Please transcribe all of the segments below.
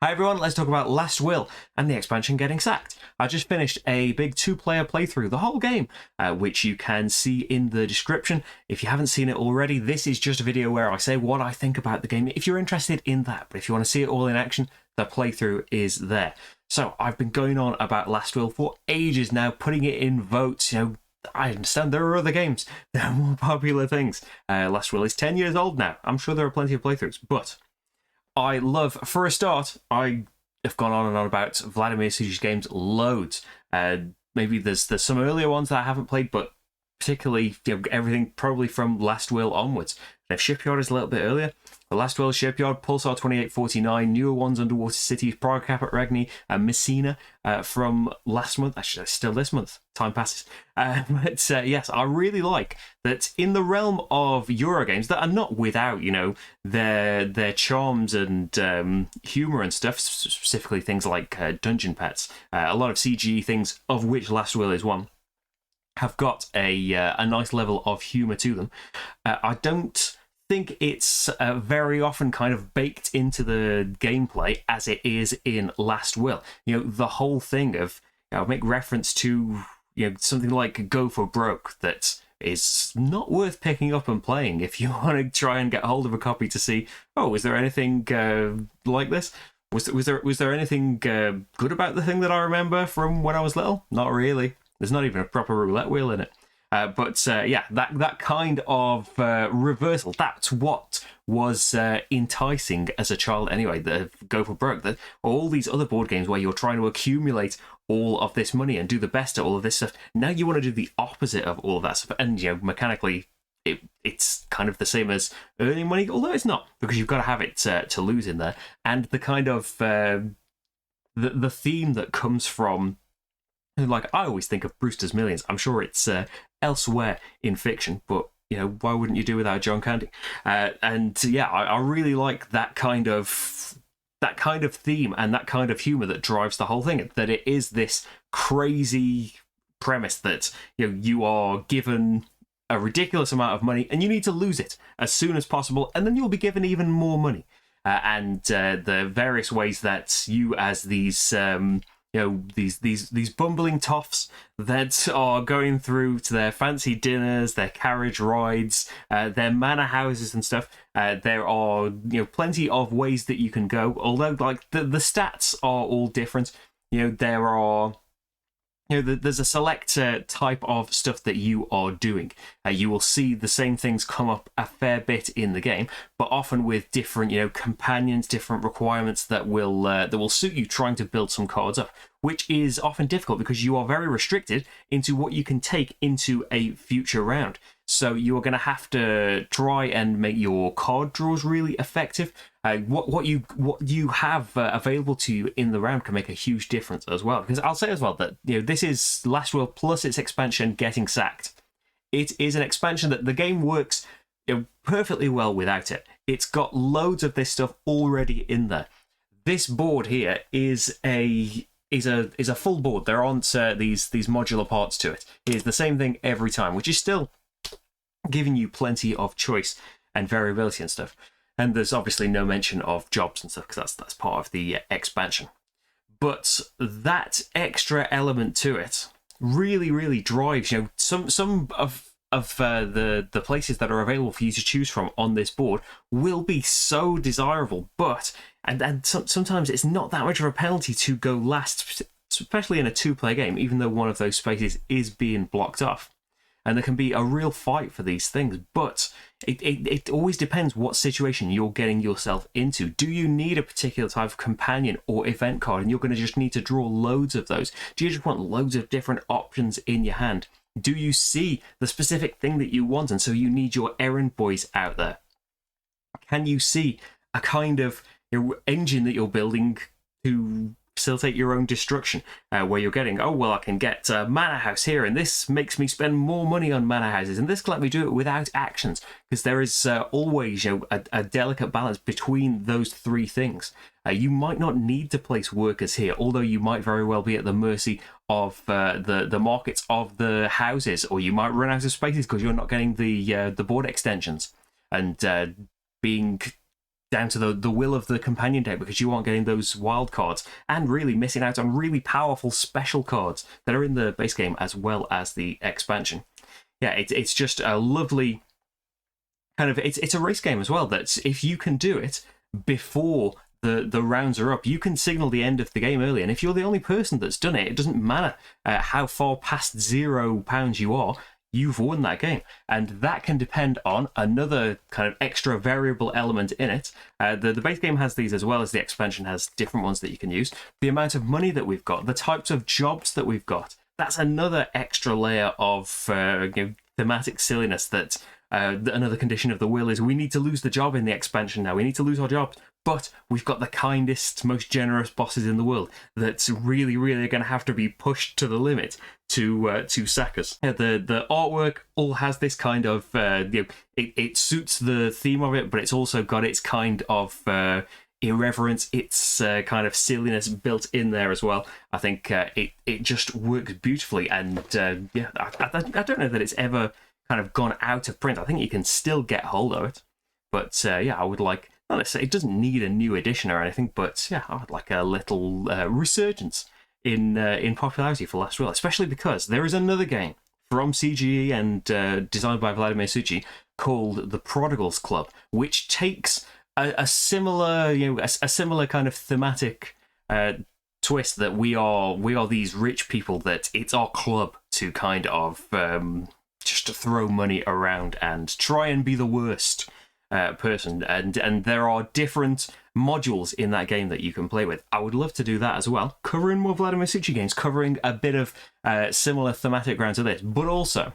Hi everyone, let's talk about Last Will and the expansion getting sacked. I just finished a big two-player playthrough, the whole game, which you can see in the description. If you haven't seen it already, this is just a video where I say what I think about the game, if you're interested in that. But if you want to see it all in action, the playthrough is there. So I've been going on about Last Will for ages now, putting it in votes. I understand there are other games, there are more popular things. Last Will is 10 years old now. I'm sure there are plenty of playthroughs, but I love, for a start, I have gone on and on about Vladimír Suchý's games loads. Maybe there's some earlier ones that I haven't played, but particularly everything probably from Last Will onwards. Now, Shipyard is a little bit earlier. The Last Will, Shipyard, Pulsar 2849, newer ones, Underwater Cities, Prog at Regni, and Messina from last month. Actually, still this month. Time passes. But yes, I really like that in the realm of Eurogames that are not without, their charms and humour and stuff, specifically things like Dungeon Pets, a lot of CGE things, of which Last Will is one, have got a nice level of humour to them. I don't think it's very often kind of baked into the gameplay as it is in Last Will. The whole thing of, I'll make reference to something like Go for Broke that is not worth picking up and playing if you want to try and get hold of a copy to see, oh, is there anything like this? Was there anything good about the thing that I remember from when I was little? Not really. There's not even a proper roulette wheel in it. But that kind of reversal, that's what was enticing as a child anyway, the Go for Broke. That all these other board games where you're trying to accumulate all of this money and do the best at all of this stuff, now you want to do the opposite of all of that stuff. And mechanically, it's kind of the same as earning money, although it's not, because you've got to have it to lose in there. And the kind of the theme that comes from, like, I always think of Brewster's Millions. I'm sure it's elsewhere in fiction, but why wouldn't you do without John Candy? I really like that kind of theme and that kind of humor that drives the whole thing. That it is this crazy premise that you are given a ridiculous amount of money and you need to lose it as soon as possible, and then you'll be given even more money. And the various ways that you, as these these bumbling toffs that are going through to their fancy dinners, their carriage rides, their manor houses and stuff. There are plenty of ways that you can go. Although like the stats are all different. There are there's a select type of stuff that you are doing. You will see the same things come up a fair bit in the game, but often with different, companions, different requirements that will suit you trying to build some cards up, which is often difficult because you are very restricted into what you can take into a future round. So you are going to have to try and make your card draws really effective. What you have available to you in the round can make a huge difference as well. Because I'll say as well that this is Last Will plus its expansion getting sacked. It is an expansion that the game works perfectly well without it. It's got loads of this stuff already in there. This board here is a full board. There aren't these modular parts to it. It is the same thing every time, which is still giving you plenty of choice and variability and stuff. And there's obviously no mention of jobs and stuff because that's part of the expansion. But that extra element to it really, really drives some of the places that are available for you to choose from on this board will be so desirable, but sometimes it's not that much of a penalty to go last, especially in a two-player game, even though one of those spaces is being blocked off. And there can be a real fight for these things, but it always depends what situation you're getting yourself into. Do you need a particular type of companion or event card, and you're going to just need to draw loads of those? Do you just want loads of different options in your hand? Do you see the specific thing that you want, and so you need your errand boys out there? Can you see a kind of engine that you're building to facilitate your own destruction, where you're getting, oh, well, I can get a manor house here, and this makes me spend more money on manor houses, and this can let me do it without actions, because there is always a delicate balance between those three things. You might not need to place workers here, although you might very well be at the mercy of the markets of the houses, or you might run out of spaces because you're not getting the board extensions, and being down to the will of the companion deck, because you aren't getting those wild cards and really missing out on really powerful special cards that are in the base game as well as the expansion. Yeah, it's just a lovely kind of, it's a race game as well, that if you can do it before the rounds are up, you can signal the end of the game early. And if you're the only person that's done it, it doesn't matter how far past £0 you are, you've won that game. And that can depend on another kind of extra variable element in it. The base game has these as well as the expansion has different ones that you can use. The amount of money that we've got, the types of jobs that we've got, that's another extra layer of thematic silliness that another condition of the will is we need to lose the job in the expansion now. We need to lose our jobs. But we've got the kindest, most generous bosses in the world that's really, really going to have to be pushed to the limit to sack us. The artwork all has this kind of it suits the theme of it, but it's also got its kind of irreverence, its kind of silliness built in there as well. I think it just works beautifully, and I don't know that it's ever kind of gone out of print. I think you can still get hold of it, but I would like. Not necessarily, it doesn't need a new edition or anything, but yeah, I would like a little resurgence in popularity for Last Will, especially because there is another game from CGE and designed by Vladimír Suchý called The Prodigals Club, which takes a similar, a similar kind of thematic twist, that we are these rich people, that it's our club to kind of just to throw money around and try and be the worst person, and there are different modules in that game that you can play with. I would love to do that as well, covering more Vladimír Suchý games, covering a bit of similar thematic ground to this, but also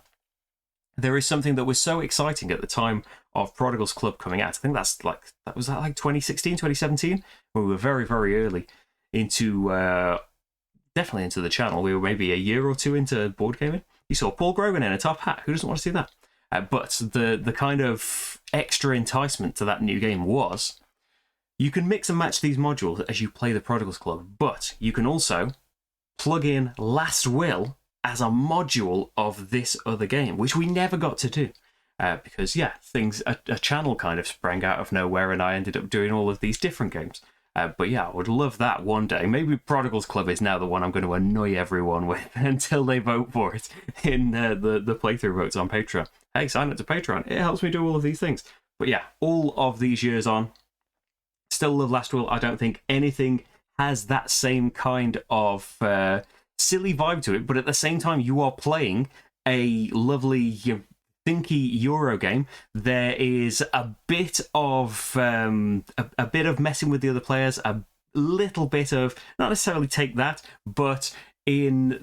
there is something that was so exciting at the time of Prodigals Club coming out. I think that was 2016, 2017, when we were very, very early into definitely into the channel. We were maybe a year or two into board gaming. You saw Paul Grogan in a top hat. Who doesn't want to see that? But the kind of extra enticement to that new game was you can mix and match these modules as you play the Prodigals Club, but you can also plug in Last Will as a module of this other game, which we never got to do. Because, a channel kind of sprang out of nowhere, and I ended up doing all of these different games. But yeah, I would love that one day. Maybe Prodigals Club is now the one I'm going to annoy everyone with until they vote for it in the playthrough votes on Patreon. Hey, sign up to Patreon. It helps me do all of these things. But yeah, all of these years on, still love Last Will. I don't think anything has that same kind of silly vibe to it, but at the same time, you are playing a lovely, thinky Euro game. There is a bit of a bit of messing with the other players, a little bit of not necessarily take that, but in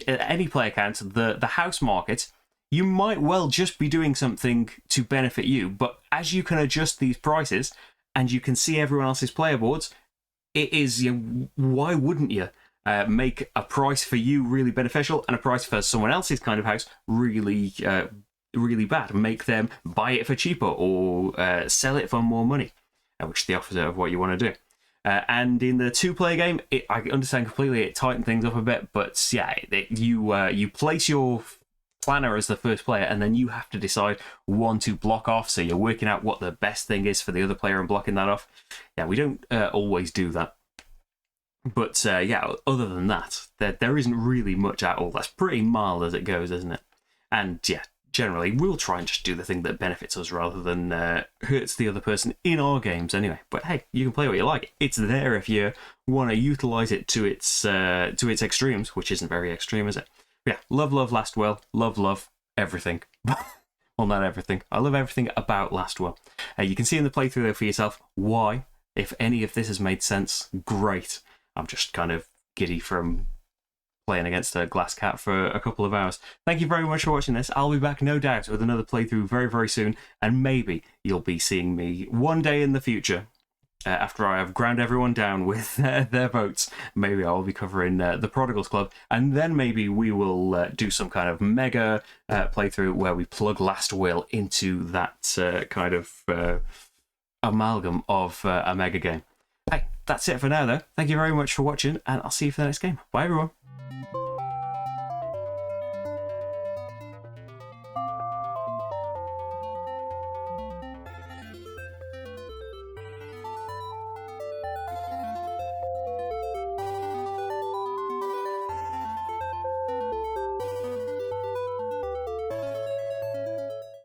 any player account, the house market, you might well just be doing something to benefit you, but as you can adjust these prices and you can see everyone else's player boards, it is, why wouldn't you make a price for you really beneficial and a price for someone else's kind of house really really bad? Make them buy it for cheaper or sell it for more money, which is the opposite of what you want to do. And in the two-player game, I understand completely, it tightened things up a bit, but yeah, you place your planner as the first player, and then you have to decide one to block off, so you're working out what the best thing is for the other player and blocking that off. Yeah, we don't always do that. But other than that, there isn't really much at all. That's pretty mild as it goes, isn't it? And yeah, generally, we'll try and just do the thing that benefits us rather than hurts the other person in our games anyway. But hey, you can play what you like. It's there if you want to utilise it to its extremes, which isn't very extreme, is it? But yeah, love Last Will. Love everything. Well, not everything. I love everything about Last Will. You can see in the playthrough there for yourself why, if any of this has made sense, great. I'm just kind of giddy from playing against a glass cat for a couple of hours. Thank you very much for watching this. I'll be back, no doubt, with another playthrough very, very soon, and maybe you'll be seeing me one day in the future, after I have ground everyone down with their votes. Maybe I'll be covering the Prodigals Club, and then maybe we will do some kind of mega playthrough where we plug Last Will into that kind of amalgam of a mega game. Hey, that's it for now, though. Thank you very much for watching, and I'll see you for the next game. Bye, everyone.